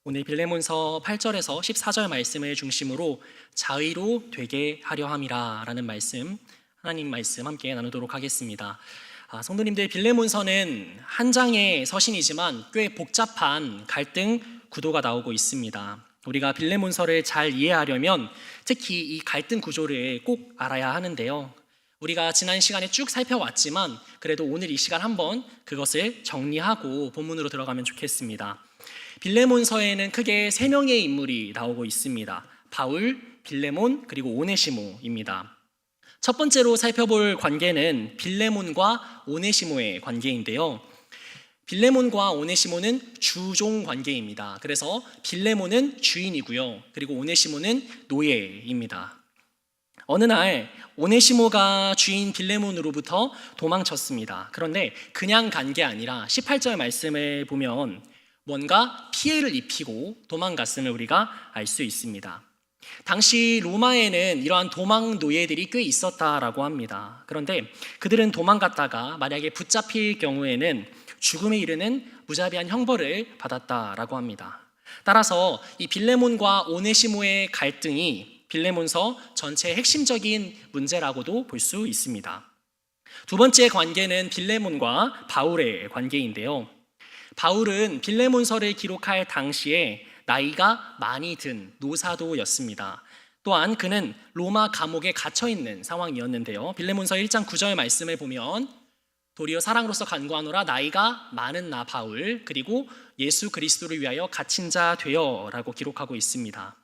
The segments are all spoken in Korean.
오늘 빌레몬서 8절에서 14절 말씀을 중심으로 자의로 되게 하려 함이라 라는 말씀, 하나님 말씀 함께 나누도록 하겠습니다. 성도님들, 빌레몬서는 한 장의 서신이지만 꽤 복잡한 갈등 구도가 나오고 있습니다. 우리가 빌레몬서를 잘 이해하려면 특히 이 갈등 구조를 꼭 알아야 하는데요. 우리가 지난 시간에 쭉 살펴왔지만 그래도 오늘 이 시간 한번 그것을 정리하고 본문으로 들어가면 좋겠습니다. 빌레몬서에는 크게 세 명의 인물이 나오고 있습니다. 바울, 빌레몬, 그리고 오네시모입니다. 첫 번째로 살펴볼 관계는 빌레몬과 오네시모의 관계인데요. 빌레몬과 오네시모는 주종 관계입니다. 그래서 빌레몬은 주인이고요. 그리고 오네시모는 노예입니다. 어느 날 오네시모가 주인 빌레몬으로부터 도망쳤습니다. 그런데 그냥 간 게 아니라 18절 말씀을 보면 뭔가 피해를 입히고 도망갔음을 우리가 알 수 있습니다. 당시 로마에는 이러한 도망 노예들이 꽤 있었다라고 합니다. 그런데 그들은 도망갔다가 만약에 붙잡힐 경우에는 죽음에 이르는 무자비한 형벌을 받았다라고 합니다. 따라서 이 빌레몬과 오네시모의 갈등이 빌레몬서 전체의 핵심적인 문제라고도 볼 수 있습니다. 두 번째 관계는 빌레몬과 바울의 관계인데요. 바울은 빌레몬서를 기록할 당시에 나이가 많이 든 노사도였습니다. 또한 그는 로마 감옥에 갇혀 있는 상황이었는데요. 빌레몬서 1장 9절 말씀을 보면 도리어 사랑으로서 간구하노라 나이가 많은 나 바울 그리고 예수 그리스도를 위하여 갇힌 자 되어라고 기록하고 있습니다.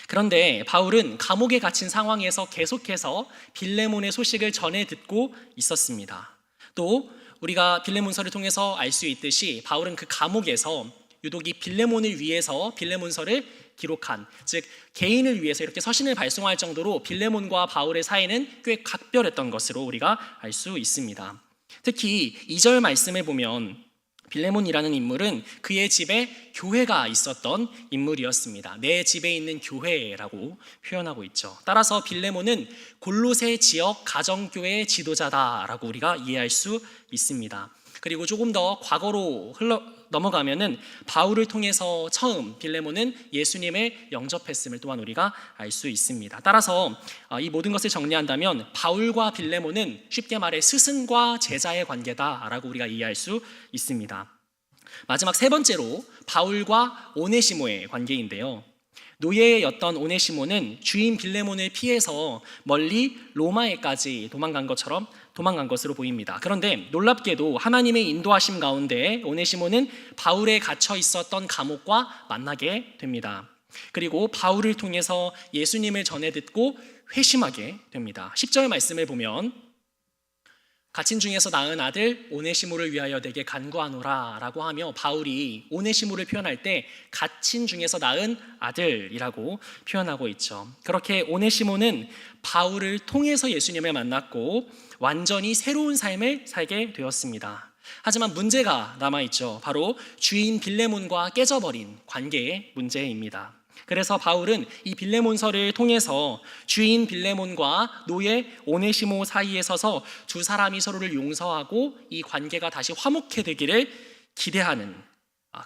그런데 바울은 감옥에 갇힌 상황에서 계속해서 빌레몬의 소식을 전해 듣고 있었습니다. 또 우리가 빌레몬서를 통해서 알 수 있듯이 바울은 그 감옥에서 유독 이 빌레몬을 위해서 빌레몬서를 기록한, 즉 개인을 위해서 이렇게 서신을 발송할 정도로 빌레몬과 바울의 사이는 꽤 각별했던 것으로 우리가 알 수 있습니다. 특히 2절 말씀을 보면 빌레몬이라는 인물은 그의 집에 교회가 있었던 인물이었습니다. 내 집에 있는 교회라고 표현하고 있죠. 따라서 빌레몬은 골로새 지역 가정교회의 지도자다라고 우리가 이해할 수 있습니다. 그리고 조금 더 과거로 넘어가면은 바울을 통해서 처음 빌레몬은 예수님을 영접했음을 또한 우리가 알 수 있습니다. 따라서 이 모든 것을 정리한다면 바울과 빌레몬은 쉽게 말해 스승과 제자의 관계다라고 우리가 이해할 수 있습니다. 마지막 세 번째로 바울과 오네시모의 관계인데요. 노예였던 오네시모는 주인 빌레몬을 피해서 멀리 로마에까지 도망간 것으로 보입니다. 그런데 놀랍게도 하나님의 인도하심 가운데 오네시모는 바울에 갇혀 있었던 감옥과 만나게 됩니다. 그리고 바울을 통해서 예수님을 전해 듣고 회심하게 됩니다. 10절 말씀을 보면 갇힌 중에서 낳은 아들 오네시모를 위하여 내게 간구하노라 라고 하며 바울이 오네시모를 표현할 때 갇힌 중에서 낳은 아들이라고 표현하고 있죠. 그렇게 오네시모는 바울을 통해서 예수님을 만났고 완전히 새로운 삶을 살게 되었습니다. 하지만 문제가 남아있죠. 바로 주인 빌레몬과 깨져버린 관계의 문제입니다. 그래서 바울은 이 빌레몬서를 통해서 주인 빌레몬과 노예 오네시모 사이에 서서 두 사람이 서로를 용서하고 이 관계가 다시 화목해 되기를 기대하는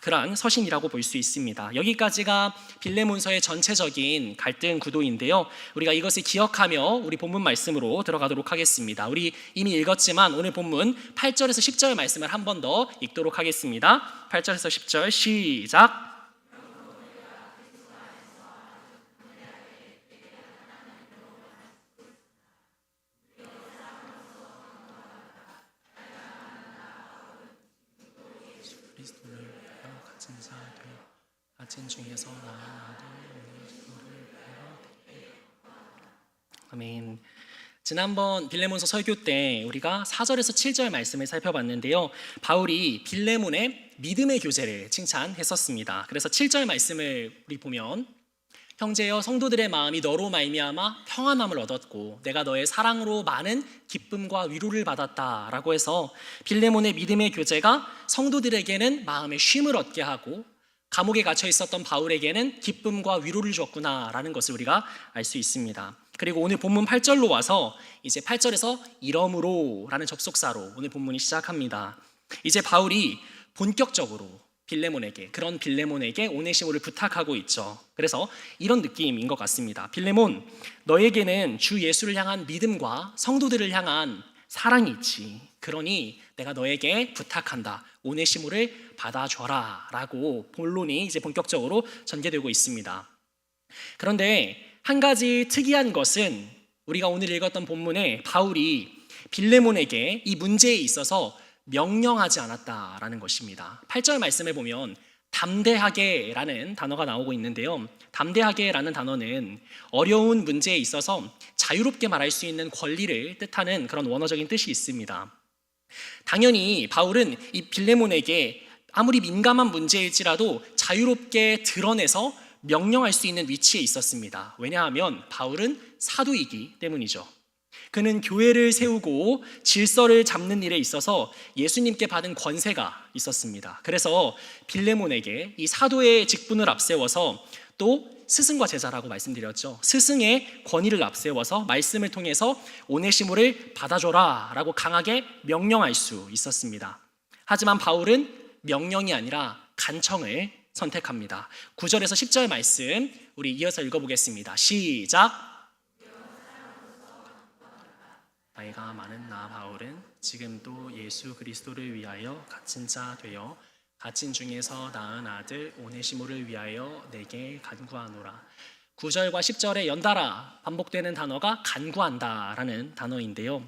그러한 서신이라고 볼 수 있습니다. 여기까지가 빌레몬서의 전체적인 갈등 구도인데요. 우리가 이것을 기억하며 우리 본문 말씀으로 들어가도록 하겠습니다. 우리 이미 읽었지만 오늘 본문 8절에서 10절 말씀을 한 번 더 읽도록 하겠습니다. 8절에서 10절 시작. 그리스도를 위하여 갇힌 자 되어 갇힌 중에서 낳은 아들 오네시모를 위하여 아멘. 지난번 빌레몬서 설교 때 우리가 4절에서 7절 말씀을 살펴봤는데요. 바울이 빌레몬의 믿음의 교제를 칭찬했었습니다. 그래서 7절 말씀을 우리 보면 형제여 성도들의 마음이 너로 말미암아 평안함을 얻었고 내가 너의 사랑으로 많은 기쁨과 위로를 받았다라고 해서 빌레몬의 믿음의 교제가 성도들에게는 마음의 쉼을 얻게 하고 감옥에 갇혀 있었던 바울에게는 기쁨과 위로를 줬구나라는 것을 우리가 알 수 있습니다. 그리고 오늘 본문 8절로 와서 이제 8절에서 이러므로라는 접속사로 오늘 본문이 시작합니다. 이제 바울이 본격적으로 빌레몬에게, 그런 빌레몬에게 오네시모를 부탁하고 있죠. 그래서 이런 느낌인 것 같습니다. 빌레몬, 너에게는 주 예수를 향한 믿음과 성도들을 향한 사랑이 있지. 그러니 내가 너에게 부탁한다. 오네시모를 받아줘라 라고 본론이 이제 본격적으로 전개되고 있습니다. 그런데 한 가지 특이한 것은 우리가 오늘 읽었던 본문에 바울이 빌레몬에게 이 문제에 있어서 명령하지 않았다라는 것입니다. 8절 말씀에 보면 담대하게라는 단어가 나오고 있는데요. 담대하게라는 단어는 어려운 문제에 있어서 자유롭게 말할 수 있는 권리를 뜻하는 그런 원어적인 뜻이 있습니다. 당연히 바울은 이 빌레몬에게 아무리 민감한 문제일지라도 자유롭게 드러내서 명령할 수 있는 위치에 있었습니다. 왜냐하면 바울은 사도이기 때문이죠. 그는 교회를 세우고 질서를 잡는 일에 있어서 예수님께 받은 권세가 있었습니다. 그래서 빌레몬에게 이 사도의 직분을 앞세워서 또 스승과 제자라고 말씀드렸죠. 스승의 권위를 앞세워서 말씀을 통해서 오네시모를 받아줘라 라고 강하게 명령할 수 있었습니다. 하지만 바울은 명령이 아니라 간청을 선택합니다. 9절에서 10절 말씀 우리 이어서 읽어보겠습니다. 시작. 나이가 많은 나 바울은 지금도 예수 그리스도를 위하여 갇힌 자 되어 갇힌 중에서 낳은 아들 오네시모를 위하여 내게 간구하노라. 9절과 10절에 연달아 반복되는 단어가 간구한다라는 단어인데요.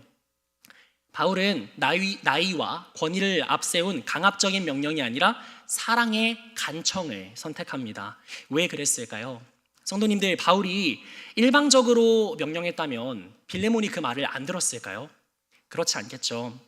바울은 나이와 권위를 앞세운 강압적인 명령이 아니라 사랑의 간청을 선택합니다. 왜 그랬을까요? 성도님들, 바울이 일방적으로 명령했다면 빌레몬이 그 말을 안 들었을까요? 그렇지 않겠죠.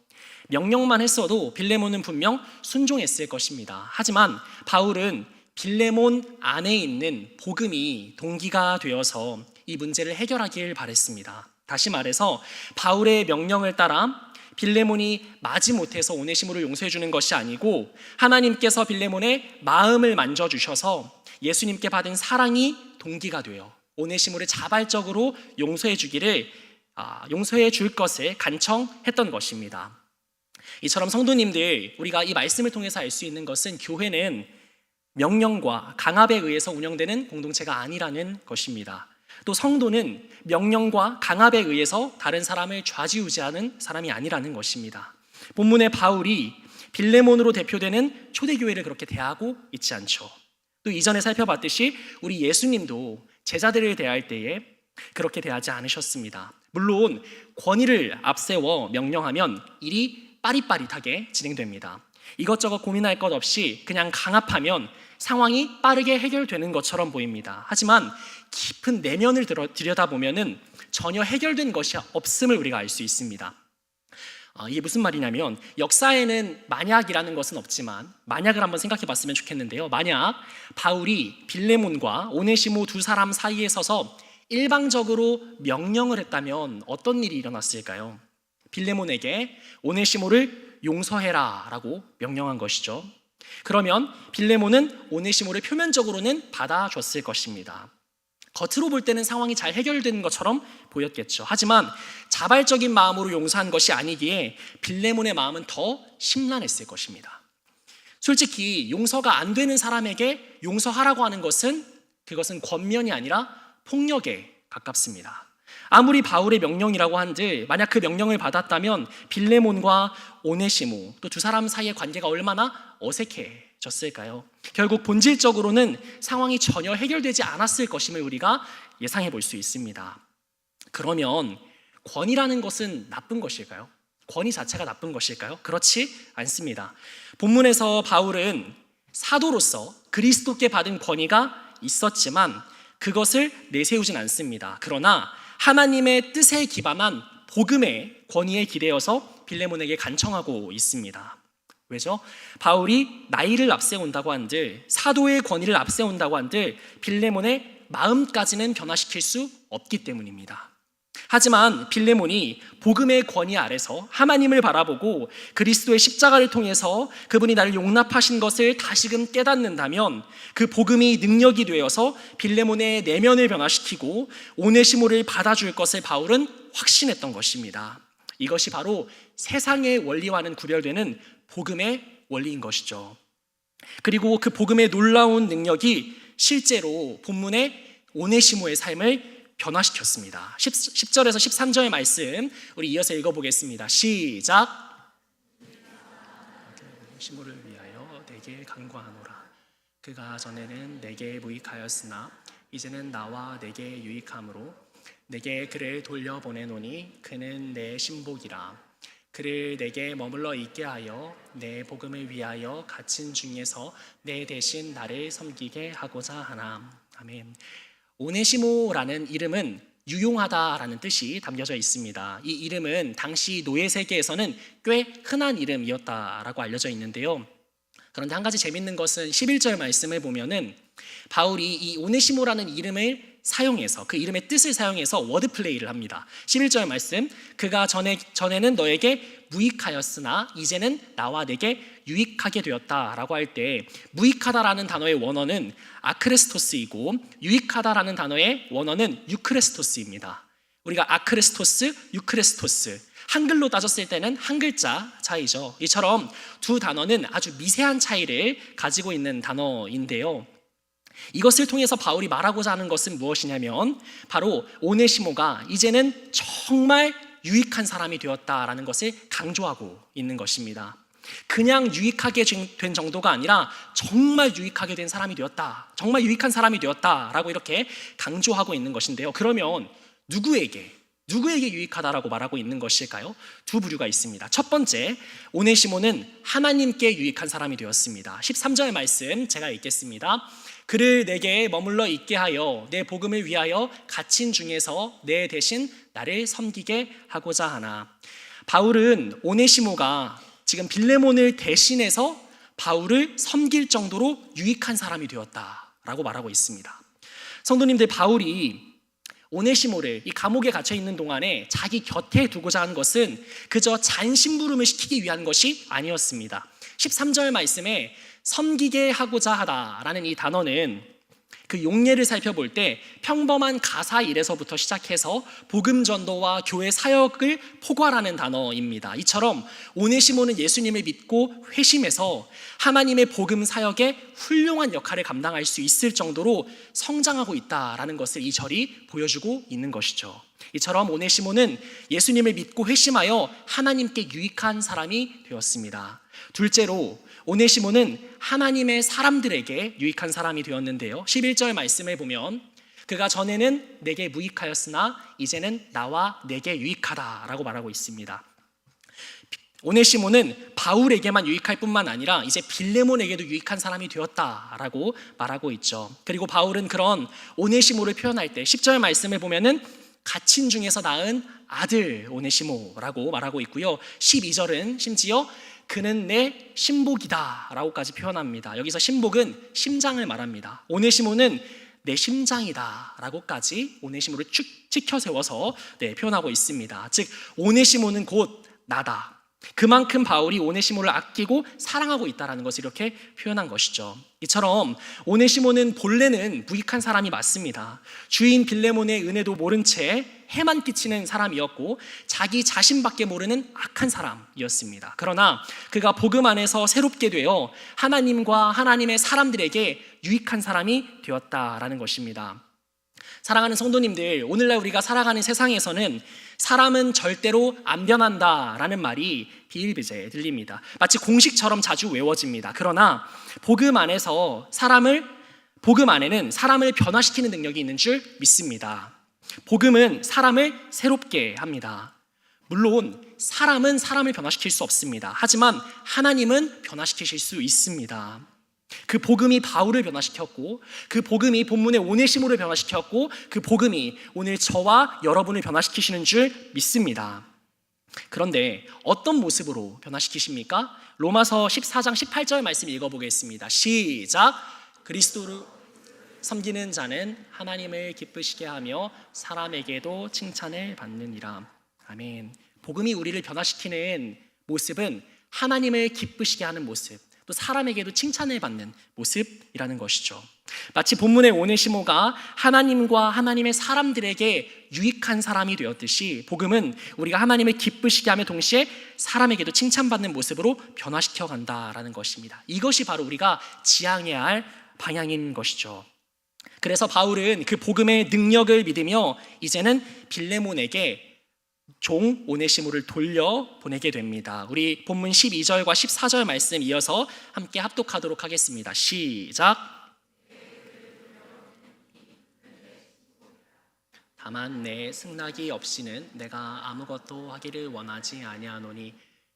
명령만 했어도 빌레몬은 분명 순종했을 것입니다. 하지만 바울은 빌레몬 안에 있는 복음이 동기가 되어서 이 문제를 해결하길 바랬습니다. 다시 말해서 바울의 명령을 따라 빌레몬이 마지못해서 오네시모를 용서해 주는 것이 아니고 하나님께서 빌레몬의 마음을 만져주셔서 예수님께 받은 사랑이 동기가 되어 오네시모를 자발적으로 용서해 줄 것을 간청했던 것입니다. 이처럼 성도님들, 우리가 이 말씀을 통해서 알 수 있는 것은 교회는 명령과 강압에 의해서 운영되는 공동체가 아니라는 것입니다. 또 성도는 명령과 강압에 의해서 다른 사람을 좌지우지하는 사람이 아니라는 것입니다. 본문의 바울이 빌레몬으로 대표되는 초대교회를 그렇게 대하고 있지 않죠. 또 이전에 살펴봤듯이 우리 예수님도 제자들을 대할 때에 그렇게 대하지 않으셨습니다. 물론 권위를 앞세워 명령하면 일이 빠릿빠릿하게 진행됩니다. 이것저것 고민할 것 없이 그냥 강압하면 상황이 빠르게 해결되는 것처럼 보입니다. 하지만 깊은 내면을 들여다보면 전혀 해결된 것이 없음을 우리가 알 수 있습니다. 이게 무슨 말이냐면 역사에는 만약이라는 것은 없지만 만약을 한번 생각해 봤으면 좋겠는데요. 만약 바울이 빌레몬과 오네시모 두 사람 사이에 서서 일방적으로 명령을 했다면 어떤 일이 일어났을까요? 빌레몬에게 오네시모를 용서해라 라고 명령한 것이죠. 그러면 빌레몬은 오네시모를 표면적으로는 받아줬을 것입니다. 겉으로 볼 때는 상황이 잘 해결되는 것처럼 보였겠죠. 하지만 자발적인 마음으로 용서한 것이 아니기에 빌레몬의 마음은 더 심란했을 것입니다. 솔직히 용서가 안 되는 사람에게 용서하라고 하는 그것은 권면이 아니라 폭력에 가깝습니다. 아무리 바울의 명령이라고 한들 만약 그 명령을 받았다면 빌레몬과 오네시모 또 두 사람 사이의 관계가 얼마나 어색해졌을까요? 결국 본질적으로는 상황이 전혀 해결되지 않았을 것임을 우리가 예상해 볼 수 있습니다. 그러면 권위라는 것은 나쁜 것일까요? 권위 자체가 나쁜 것일까요? 그렇지 않습니다. 본문에서 바울은 사도로서 그리스도께 받은 권위가 있었지만 그것을 내세우진 않습니다. 그러나 하나님의 뜻에 기반한 복음의 권위에 기대어서 빌레몬에게 간청하고 있습니다. 왜죠? 바울이 나이를 앞세운다고 한들 사도의 권위를 앞세운다고 한들 빌레몬의 마음까지는 변화시킬 수 없기 때문입니다. 하지만 빌레몬이 복음의 권위 아래서 하나님을 바라보고 그리스도의 십자가를 통해서 그분이 나를 용납하신 것을 다시금 깨닫는다면 그 복음이 능력이 되어서 빌레몬의 내면을 변화시키고 오네시모를 받아줄 것을 바울은 확신했던 것입니다. 이것이 바로 세상의 원리와는 구별되는 복음의 원리인 것이죠. 그리고 그 복음의 놀라운 능력이 실제로 본문의 오네시모의 삶을 변화시켰습니다. 10절에서 13절의 말씀 우리 이어서 읽어보겠습니다. 시작. 오네시모를 위하여 내게 간구하노라. 그가 전에는 내게 무익하였으나 이제는 나와 내게 유익함으로 내게 그를 돌려보내노니 그는 내 신복이라. 그를 내게 머물러 있게 하여 내 복음을 위하여 갇힌 중에서 내 대신 나를 섬기게 하고자 하나. 아멘. 오네시모라는 이름은 유용하다라는 뜻이 담겨져 있습니다. 이 이름은 당시 노예 세계에서는 꽤 흔한 이름이었다라고 알려져 있는데요. 그런데 한 가지 재밌는 것은 11절 말씀을 보면은 바울이 이 오네시모라는 이름을 사용해서 그 이름의 뜻을 사용해서 워드 플레이를 합니다. 11절 말씀, 그가 전에는 너에게 무익하였으나 이제는 나와 내게 유익하게 되었다라고 할 때 무익하다라는 단어의 원어는 아크레스토스이고 유익하다라는 단어의 원어는 유크레스토스입니다. 우리가 아크레스토스, 유크레스토스 한글로 따졌을 때는 한 글자 차이죠. 이처럼 두 단어는 아주 미세한 차이를 가지고 있는 단어인데요. 이것을 통해서 바울이 말하고자 하는 것은 무엇이냐면 바로 오네시모가 이제는 정말 유익한 사람이 되었다라는 것을 강조하고 있는 것입니다. 그냥 유익하게 된 정도가 아니라 정말 유익하게 된 사람이 되었다, 정말 유익한 사람이 되었다라고 이렇게 강조하고 있는 것인데요. 그러면 누구에게 유익하다라고 말하고 있는 것일까요? 두 부류가 있습니다. 첫 번째, 오네시모는 하나님께 유익한 사람이 되었습니다. 13절 말씀 제가 읽겠습니다. 그를 내게 머물러 있게 하여 내 복음을 위하여 갇힌 중에서 내 대신 나를 섬기게 하고자 하나. 바울은 오네시모가 지금 빌레몬을 대신해서 바울을 섬길 정도로 유익한 사람이 되었다라고 말하고 있습니다. 성도님들, 바울이 오네시모를 이 감옥에 갇혀 있는 동안에 자기 곁에 두고자 한 것은 그저 잔심부름을 시키기 위한 것이 아니었습니다. 13절 말씀에 섬기게 하고자 하다라는 이 단어는 그 용례를 살펴볼 때 평범한 가사 일에서부터 시작해서 복음 전도와 교회 사역을 포괄하는 단어입니다. 이처럼 오네시모는 예수님을 믿고 회심해서 하나님의 복음 사역에 훌륭한 역할을 감당할 수 있을 정도로 성장하고 있다라는 것을 이 절이 보여주고 있는 것이죠. 이처럼 오네시모는 예수님을 믿고 회심하여 하나님께 유익한 사람이 되었습니다. 둘째로 오네시모는 하나님의 사람들에게 유익한 사람이 되었는데요. 11절 말씀을 보면 그가 전에는 내게 무익하였으나 이제는 나와 내게 유익하다라고 말하고 있습니다. 오네시모는 바울에게만 유익할 뿐만 아니라 이제 빌레몬에게도 유익한 사람이 되었다라고 말하고 있죠. 그리고 바울은 그런 오네시모를 표현할 때 10절 말씀을 보면은 갇힌 중에서 낳은 아들 오네시모라고 말하고 있고요. 12절은 심지어 그는 내 신복이다 라고까지 표현합니다. 여기서 신복은 심장을 말합니다. 오네시모는 내 심장이다 라고까지 오네시모를 쭉 치켜 세워서 표현하고 있습니다. 즉 오네시모는 곧 나다. 그만큼 바울이 오네시모를 아끼고 사랑하고 있다는 것을 이렇게 표현한 것이죠. 이처럼 오네시모는 본래는 무익한 사람이 맞습니다. 주인 빌레몬의 은혜도 모른 채 해만 끼치는 사람이었고 자기 자신밖에 모르는 악한 사람이었습니다. 그러나 그가 복음 안에서 새롭게 되어 하나님과 하나님의 사람들에게 유익한 사람이 되었다라는 것입니다. 사랑하는 성도님들, 오늘날 우리가 살아가는 세상에서는 사람은 절대로 안 변한다라는 말이 비일비재해 들립니다. 마치 공식처럼 자주 외워집니다. 그러나 복음 안에는 사람을 변화시키는 능력이 있는 줄 믿습니다. 복음은 사람을 새롭게 합니다. 물론 사람은 사람을 변화시킬 수 없습니다. 하지만 하나님은 변화시키실 수 있습니다. 그 복음이 바울을 변화시켰고 그 복음이 본문의 오네시모를 변화시켰고 그 복음이 오늘 저와 여러분을 변화시키시는 줄 믿습니다. 그런데 어떤 모습으로 변화시키십니까? 로마서 14장 18절 말씀 읽어보겠습니다. 시작. 그리스도를 섬기는 자는 하나님을 기쁘시게 하며 사람에게도 칭찬을 받느니라. 아멘. 복음이 우리를 변화시키는 모습은 하나님을 기쁘시게 하는 모습, 또 사람에게도 칭찬을 받는 모습이라는 것이죠. 마치 본문의 오네시모가 하나님과 하나님의 사람들에게 유익한 사람이 되었듯이 복음은 우리가 하나님을 기쁘시게 하며 동시에 사람에게도 칭찬받는 모습으로 변화시켜 간다라는 것입니다. 이것이 바로 우리가 지향해야 할 방향인 것이죠. 그래서 바울은 그 복음의 능력을 믿으며 이제는 빌레몬에게 종 오네시모를 돌려보내게 됩니다. 우리 본문 12절과 14절 말씀 이어서 함께 합독하도록 하겠습니다. 시작. 다만 내 승낙이 없이는 내가 아무것도 하기를 원하지 아니하노니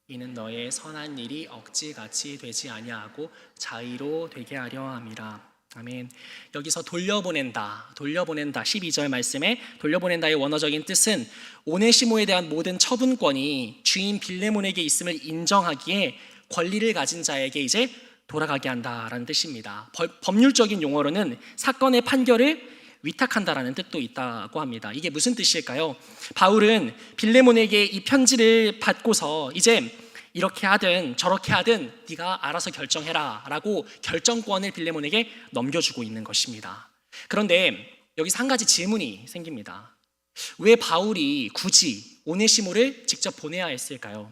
이는 너의 선한 일이 억지같이 되지 아니하고 자의로 되게 하려 함이라. 아멘. 여기서 돌려보낸다 12절 말씀에 돌려보낸다의 원어적인 뜻은 오네시모에 대한 모든 처분권이 주인 빌레몬에게 있음을 인정하기에 권리를 가진 자에게 이제 돌아가게 한다라는 뜻입니다. 법률적인 용어로는 사건의 판결을 위탁한다라는 뜻도 있다고 합니다. 이게 무슨 뜻일까요? 바울은 빌레몬에게 이 편지를 받고서 이제 이렇게 하든 저렇게 하든 네가 알아서 결정해라 라고 결정권을 빌레몬에게 넘겨주고 있는 것입니다. 그런데 여기서 한 가지 질문이 생깁니다. 왜 바울이 굳이 오네시모를 직접 보내야 했을까요?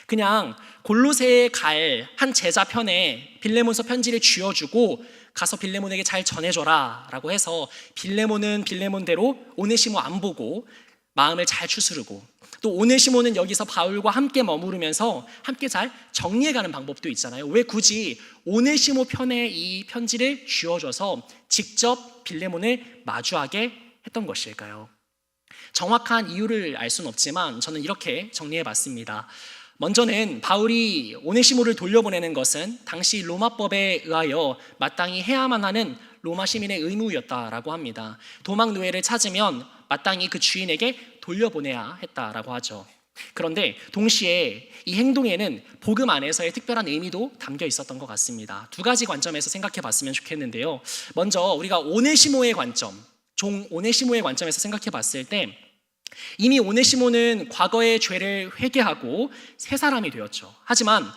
그냥 골로새에 갈 한 제자 편에 빌레몬서 편지를 쥐어주고 가서 빌레몬에게 잘 전해줘라 라고 해서 빌레몬은 빌레몬대로 오네시모 안 보고 마음을 잘 추스르고 또 오네시모는 여기서 바울과 함께 머무르면서 함께 잘 정리해가는 방법도 있잖아요. 왜 굳이 오네시모 편에 이 편지를 쥐어줘서 직접 빌레몬을 마주하게 했던 것일까요? 정확한 이유를 알 수는 없지만 저는 이렇게 정리해봤습니다. 먼저는 바울이 오네시모를 돌려보내는 것은 당시 로마법에 의하여 마땅히 해야만 하는 로마 시민의 의무였다라고 합니다. 도망 노예를 찾으면 마땅히 그 주인에게 돌려보내야 했다라고 하죠. 그런데 동시에 이 행동에는 복음 안에서의 특별한 의미도 담겨 있었던 것 같습니다. 두 가지 관점에서 생각해 봤으면 좋겠는데요. 먼저 우리가 오네시모의 관점, 종 오네시모의 관점에서 생각해 봤을 때 이미 오네시모는 과거의 죄를 회개하고 새 사람이 되었죠. 하지만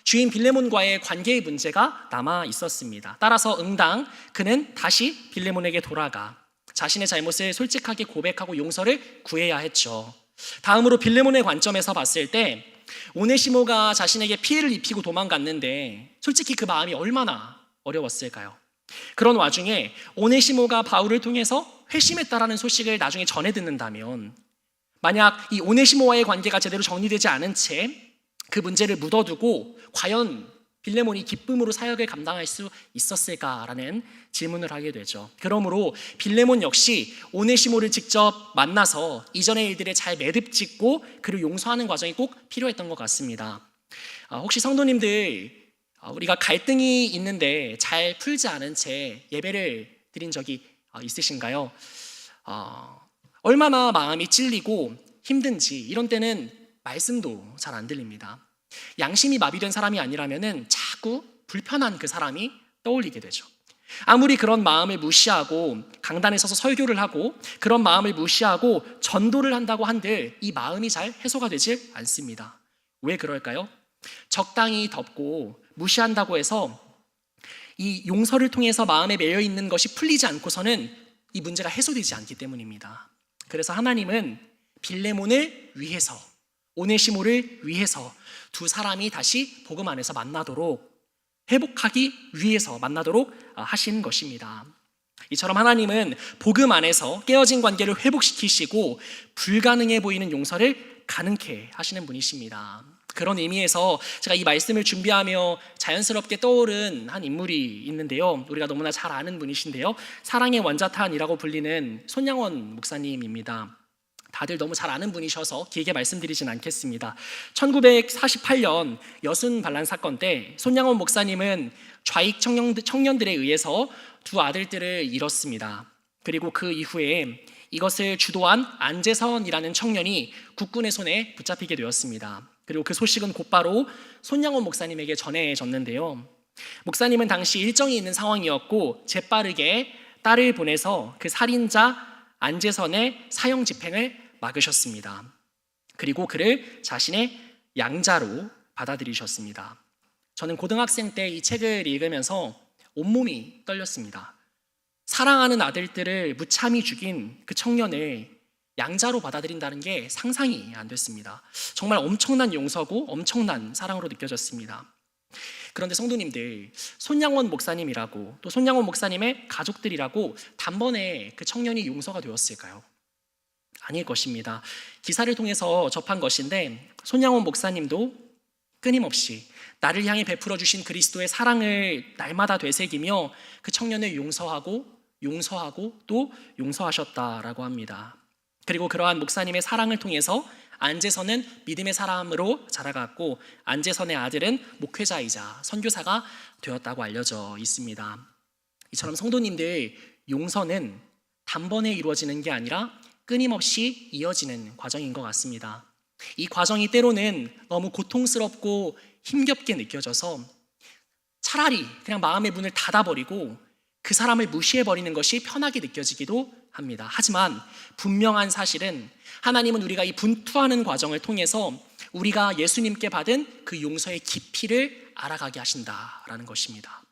주인 빌레몬과의 관계의 문제가 남아 있었습니다. 따라서 응당 그는 다시 빌레몬에게 돌아가 자신의 잘못을 솔직하게 고백하고 용서를 구해야 했죠. 다음으로 빌레몬의 관점에서 봤을 때 오네시모가 자신에게 피해를 입히고 도망갔는데 솔직히 그 마음이 얼마나 어려웠을까요? 그런 와중에 오네시모가 바울을 통해서 회심했다라는 소식을 나중에 전해 듣는다면 만약 이 오네시모와의 관계가 제대로 정리되지 않은 채 그 문제를 묻어두고 과연 빌레몬이 기쁨으로 사역을 감당할 수 있었을까라는 질문을 하게 되죠. 그러므로 빌레몬 역시 오네시모를 직접 만나서 이전의 일들에 잘 매듭짓고 그를 용서하는 과정이 꼭 필요했던 것 같습니다. 혹시 성도님들 우리가 갈등이 있는데 잘 풀지 않은 채 예배를 드린 적이 있으신가요? 얼마나 마음이 찔리고 힘든지 이런 때는 말씀도 잘 안 들립니다. 양심이 마비된 사람이 아니라면은 자꾸 불편한 그 사람이 떠올리게 되죠. 아무리 그런 마음을 무시하고 강단에 서서 설교를 하고 그런 마음을 무시하고 전도를 한다고 한들 이 마음이 잘 해소가 되지 않습니다. 왜 그럴까요? 적당히 덮고 무시한다고 해서 이 용서를 통해서 마음에 매여 있는 것이 풀리지 않고서는 이 문제가 해소되지 않기 때문입니다. 그래서 하나님은 빌레몬을 위해서 오네시모를 위해서 두 사람이 다시 복음 안에서 만나도록 회복하기 위해서 만나도록 하신 것입니다. 이처럼 하나님은 복음 안에서 깨어진 관계를 회복시키시고 불가능해 보이는 용서를 가능케 하시는 분이십니다. 그런 의미에서 제가 이 말씀을 준비하며 자연스럽게 떠오른 한 인물이 있는데요. 우리가 너무나 잘 아는 분이신데요. 사랑의 원자탄이라고 불리는 손양원 목사님입니다. 다들 너무 잘 아는 분이셔서 길게 말씀드리진 않겠습니다. 1948년 여순 반란 사건 때 손양원 목사님은 좌익 청년들에 의해서 두 아들들을 잃었습니다. 그리고 그 이후에 이것을 주도한 안재선이라는 청년이 국군의 손에 붙잡히게 되었습니다. 그리고 그 소식은 곧바로 손양원 목사님에게 전해졌는데요. 목사님은 당시 일정이 있는 상황이었고 재빠르게 딸을 보내서 그 살인자 안재선의 사형 집행을 막으셨습니다. 그리고 그를 자신의 양자로 받아들이셨습니다. 저는 고등학생 때 이 책을 읽으면서 온몸이 떨렸습니다. 사랑하는 아들들을 무참히 죽인 그 청년을 양자로 받아들인다는 게 상상이 안 됐습니다. 정말 엄청난 용서고 엄청난 사랑으로 느껴졌습니다. 그런데 성도님들, 손양원 목사님이라고 또 손양원 목사님의 가족들이라고 단번에 그 청년이 용서가 되었을까요? 아닐 것입니다. 기사를 통해서 접한 것인데 손양원 목사님도 끊임없이 나를 향해 베풀어 주신 그리스도의 사랑을 날마다 되새기며 그 청년을 용서하고 또 용서하셨다라고 합니다. 그리고 그러한 목사님의 사랑을 통해서 안재선은 믿음의 사람으로 자라갔고 안재선의 아들은 목회자이자 선교사가 되었다고 알려져 있습니다. 이처럼 성도님들, 용서는 단번에 이루어지는 게 아니라 끊임없이 이어지는 과정인 것 같습니다. 이 과정이 때로는 너무 고통스럽고 힘겹게 느껴져서 차라리 그냥 마음의 문을 닫아버리고 그 사람을 무시해버리는 것이 편하게 느껴지기도 합니다. 하지만 분명한 사실은 하나님은 우리가 이 분투하는 과정을 통해서 우리가 예수님께 받은 그 용서의 깊이를 알아가게 하신다라는 것입니다.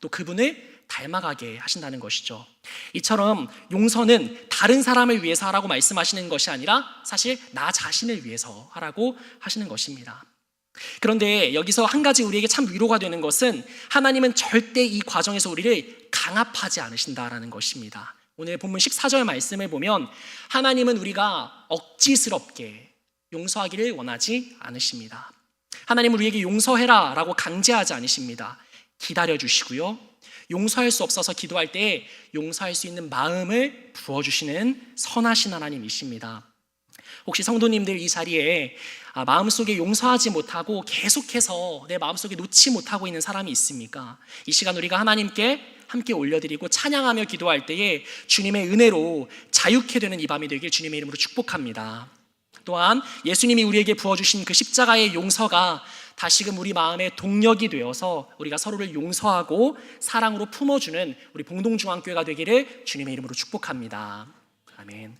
또 그분을 닮아가게 하신다는 것이죠. 이처럼 용서는 다른 사람을 위해서 하라고 말씀하시는 것이 아니라 사실 나 자신을 위해서 하라고 하시는 것입니다. 그런데 여기서 한 가지 우리에게 참 위로가 되는 것은 하나님은 절대 이 과정에서 우리를 강압하지 않으신다라는 것입니다. 오늘 본문 14절 말씀을 보면 하나님은 우리가 억지스럽게 용서하기를 원하지 않으십니다. 하나님은 우리에게 용서해라 라고 강제하지 않으십니다. 기다려주시고요, 용서할 수 없어서 기도할 때 용서할 수 있는 마음을 부어주시는 선하신 하나님이십니다. 혹시 성도님들 이 자리에 마음속에 용서하지 못하고 계속해서 내 마음속에 놓지 못하고 있는 사람이 있습니까? 이 시간 우리가 하나님께 함께 올려드리고 찬양하며 기도할 때에 주님의 은혜로 자유케 되는 이 밤이 되길 주님의 이름으로 축복합니다. 또한 예수님이 우리에게 부어주신 그 십자가의 용서가 다시금 우리 마음의 동력이 되어서 우리가 서로를 용서하고 사랑으로 품어주는 우리 봉동중앙교회가 되기를 주님의 이름으로 축복합니다. 아멘.